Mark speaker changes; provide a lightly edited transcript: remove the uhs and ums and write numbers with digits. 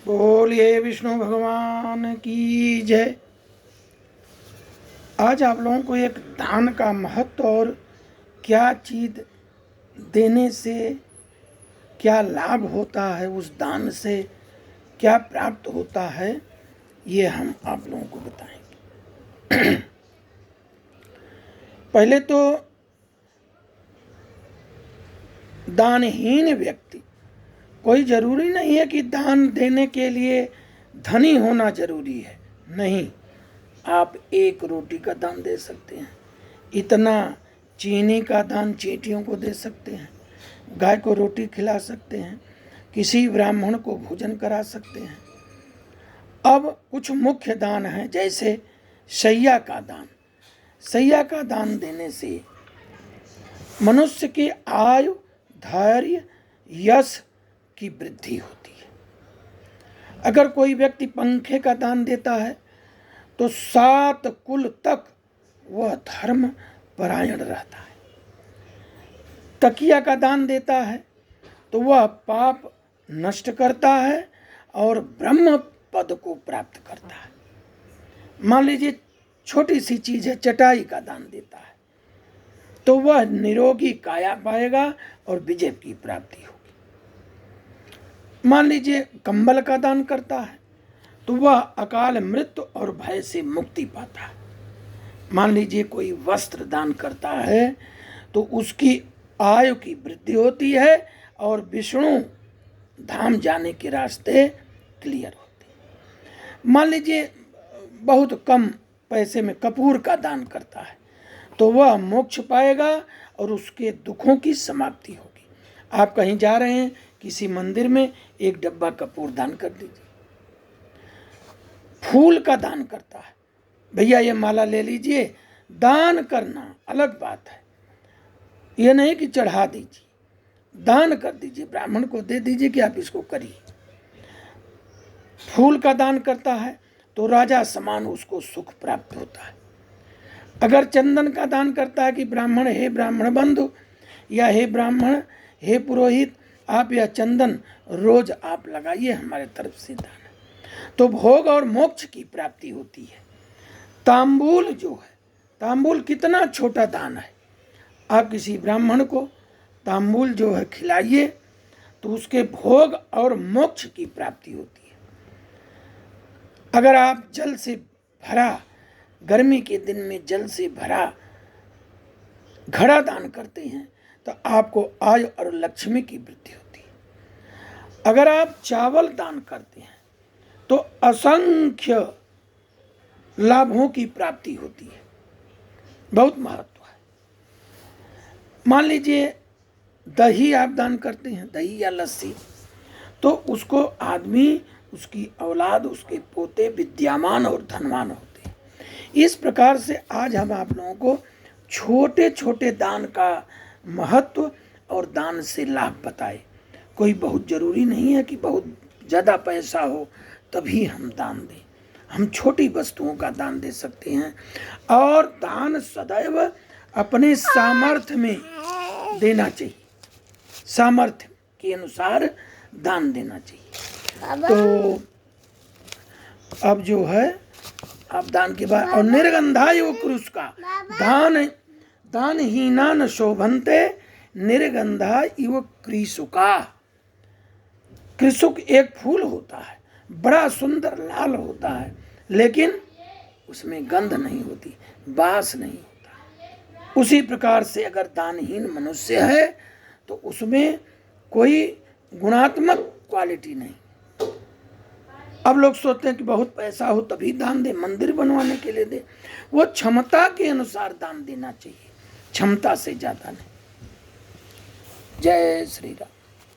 Speaker 1: बोलिए विष्णु भगवान की जय। आज आप लोगों को एक दान का महत्व और क्या चीज देने से क्या लाभ होता है, उस दान से क्या प्राप्त होता है, ये हम आप लोगों को बताएंगे। पहले तो दानहीन व्यक्ति, कोई जरूरी नहीं है कि दान देने के लिए धनी होना जरूरी है, नहीं। आप एक रोटी का दान दे सकते हैं, इतना चीनी का दान चींटियों को दे सकते हैं, गाय को रोटी खिला सकते हैं, किसी ब्राह्मण को भोजन करा सकते हैं। अब कुछ मुख्य दान हैं, जैसे शैया का दान। शैया का दान देने से मनुष्य की आयु, धैर्य, यश की वृद्धि होती है। अगर कोई व्यक्ति पंखे का दान देता है तो 7 कुल तक वह धर्म परायण रहता है। तकिया का दान देता है तो वह पाप नष्ट करता है और ब्रह्म पद को प्राप्त करता है। मान लीजिए छोटी सी चीज है, चटाई का दान देता है तो वह निरोगी काया पाएगा और विजय की प्राप्ति होगी। मान लीजिए कंबल का दान करता है तो वह अकाल मृत्यु और भय से मुक्ति पाता है। मान लीजिए कोई वस्त्र दान करता है तो उसकी आयु की वृद्धि होती है और विष्णु धाम जाने के रास्ते क्लियर होते हैं। मान लीजिए बहुत कम पैसे में कपूर का दान करता है तो वह मोक्ष पाएगा और उसके दुखों की समाप्ति होगी। आप कहीं जा रहे हैं, किसी मंदिर में एक डब्बा कपूर दान कर दीजिए। फूल का दान करता है, भैया ये माला ले लीजिए। दान करना अलग बात है, ये नहीं कि चढ़ा दीजिए, दान कर दीजिए, ब्राह्मण को दे दीजिए कि आप इसको करिए। फूल का दान करता है तो राजा समान उसको सुख प्राप्त होता है। अगर चंदन का दान करता है कि ब्राह्मण, हे ब्राह्मण बंधु या हे ब्राह्मण, हे पुरोहित, आप यह चंदन रोज आप लगाइए, हमारे तरफ से दान है, तो भोग और मोक्ष की प्राप्ति होती है। तांबूल जो है, तांबूल कितना छोटा दान है। आप किसी ब्राह्मण को तांबूल जो है खिलाइए तो उसके भोग और मोक्ष की प्राप्ति होती है। अगर आप जल से भरा, गर्मी के दिन में जल से भरा घड़ा दान करते हैं तो आपको आयु और लक्ष्मी की वृद्धि होती है। अगर आप चावल दान करते हैं तो असंख्य लाभों की प्राप्ति होती है, बहुत महत्व है। मान लीजिए दही आप दान करते हैं, दही या लस्सी, तो उसको आदमी, उसकी औलाद, उसके पोते विद्यामान और धनवान होते हैं। इस प्रकार से आज हम आप लोगों को छोटे छोटे दान का महत्व और दान से लाभ बताए। कोई बहुत जरूरी नहीं है कि बहुत ज़्यादा पैसा हो तभी हम दान दें, हम छोटी वस्तुओं का दान दे सकते हैं। और दान सदैव अपने सामर्थ्य में देना चाहिए, सामर्थ्य के अनुसार दान देना चाहिए। तो अब जो है आप दान के बाद, और निर्गंधा यो क्रुश का दान, दान हीना न शोभनते निर्गंधा इव कृसुका। कृसुक एक फूल होता है, बड़ा सुंदर लाल होता है, लेकिन उसमें गंध नहीं होती, बास नहीं होता। उसी प्रकार से अगर दानहीन मनुष्य है तो उसमें कोई गुणात्मक क्वालिटी नहीं। अब लोग सोचते हैं कि बहुत पैसा हो तभी दान दे, मंदिर बनवाने के लिए दे। वो क्षमता के अनुसार दान देना चाहिए, क्षमता से ज्यादा नहीं। जय श्री राम।